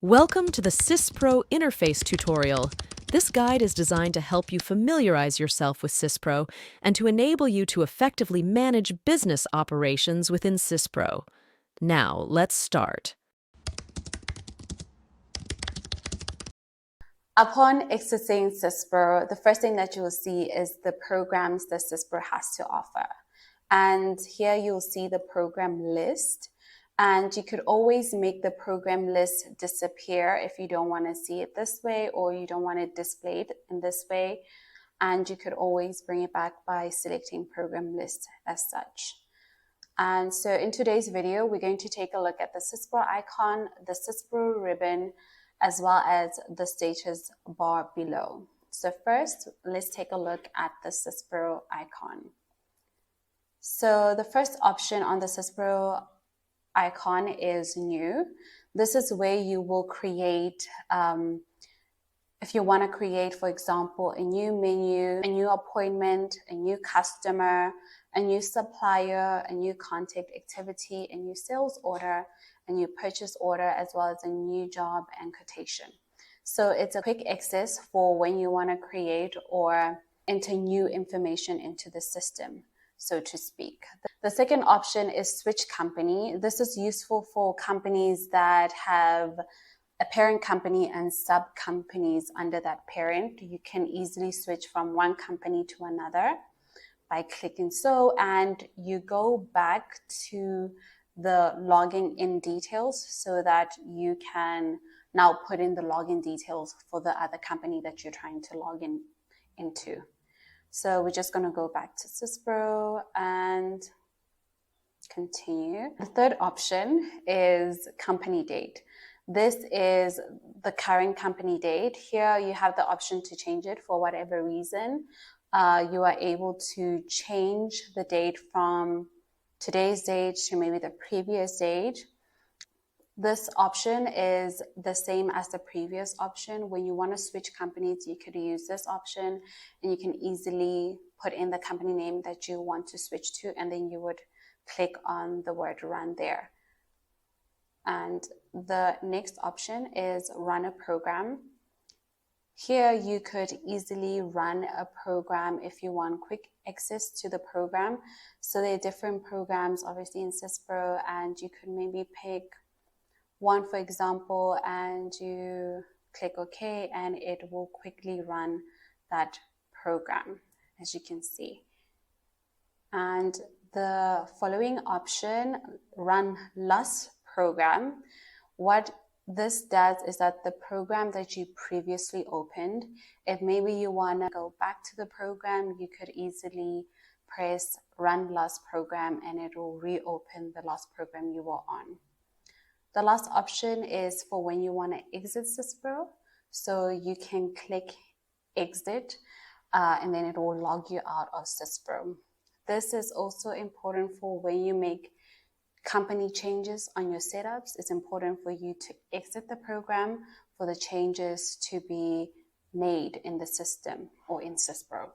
Welcome to the Syspro interface tutorial. This guide is designed to help you familiarize yourself with Syspro and to enable you to effectively manage business operations within Syspro. Now, let's start. Upon accessing Syspro, the first thing that you will see is the programs that Syspro has to offer. And here you'll see the program list. And you could always make the program list disappear if you don't want to see it this way or you don't want it displayed in this way. And you could always bring it back by selecting program list as such. And so in today's video, we're going to take a look at the Syspro icon, the Syspro ribbon, as well as the status bar below. So first, let's take a look at the Syspro icon. So the first option on the Syspro icon is new. This is where you will create, if you want to create, for example, a new menu, a new appointment, a new customer, a new supplier, a new contact activity, a new sales order, a new purchase order, as well as a new job and quotation. So it's a quick access for when you want to create or enter new information into the system, so to speak. The second option is switch company. This is useful for companies that have a parent company and sub companies under that parent. You can easily switch from one company to another by clicking so, and you go back to the login in details so that you can now put in the login details for the other company that you're trying to log in into. So we're just going to go back to Syspro and continue. The third option is company date. This is the current company date. Here you have the option to change it for whatever reason. You are able to change the date from today's date to maybe the previous date. This option is the same as the previous option. When you want to switch companies, you could use this option and you can easily put in the company name that you want to switch to, and then you would click on the word run there. And the next option is run a program. Here you could easily run a program if you want quick access to the program. So there are different programs obviously in Syspro, and you could maybe pick one, for example, and you click OK, and it will quickly run that program, as you can see. And the following option, run loss program, what this does is that the program that you previously opened, if maybe you want to go back to the program, you could easily press run loss program and it will reopen the loss program you were on. The last option is for when you want to exit Syspro. So you can click exit and then it will log you out of Syspro. This is also important for when you make company changes on your setups. It's important for you to exit the program for the changes to be made in the system or in Syspro.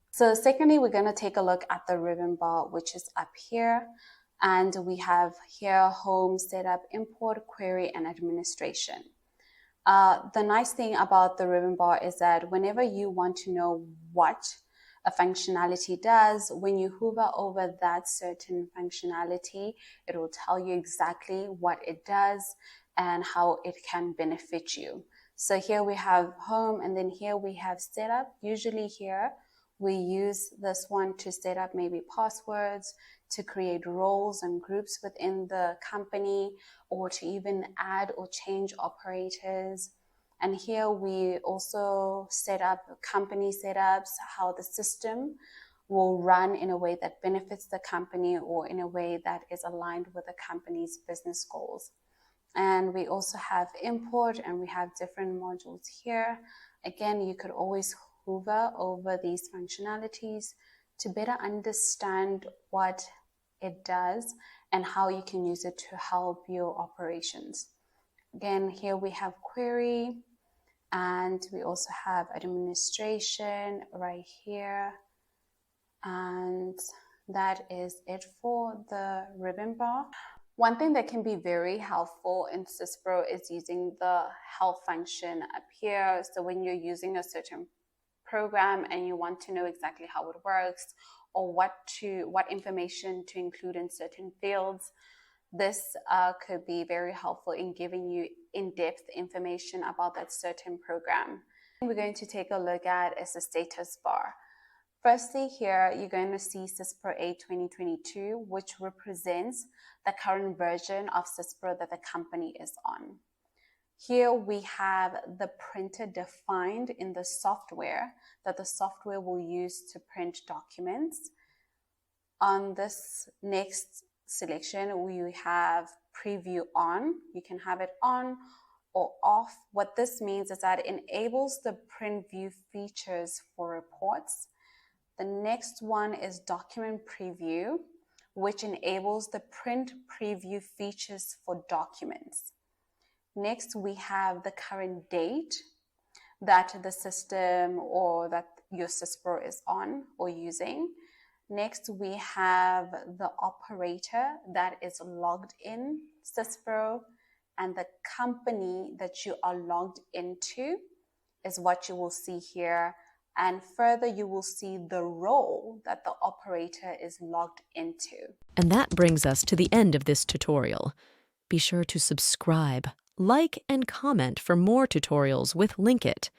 So secondly, we're going to take a look at the ribbon bar, which is up here. And we have here home, setup, import, query, and administration. The nice thing about the ribbon bar is that whenever you want to know what a functionality does, when you hover over that certain functionality, it will tell you exactly what it does and how it can benefit you. So here we have home, and then here we have setup. Usually here we use this one to set up maybe passwords, to create roles and groups within the company, or to even add or change operators. And here we also set up company setups, how the system will run in a way that benefits the company or in a way that is aligned with the company's business goals. And we also have import, and we have different modules here. Again, you could always hover over these functionalities to better understand what it does and how you can use it to help your operations. Again, here we have query, and we also have administration right here. And that is it for the ribbon bar. One thing that can be very helpful in Syspro is using the help function up here. So when you're using a certain program and you want to know exactly how it works or what information to include in certain fields, this could be very helpful in giving you in-depth information about that certain program. We're going to take a look at is the status bar. Firstly, here you're going to see Syspro A 2022, which represents the current version of Syspro that the company is on. Here we have the printer defined in the software that the software will use to print documents. On this next selection, we have preview on. You can have it on or off. What this means is that it enables the print view features for reports. The next one is document preview, which enables the print preview features for documents. Next, we have the current date that the system or that your Syspro is on or using. Next, we have the operator that is logged in Syspro, and the company that you are logged into is what you will see here. And further, you will see the role that the operator is logged into. And that brings us to the end of this tutorial. Be sure to subscribe, like, and comment for more tutorials with Linkit.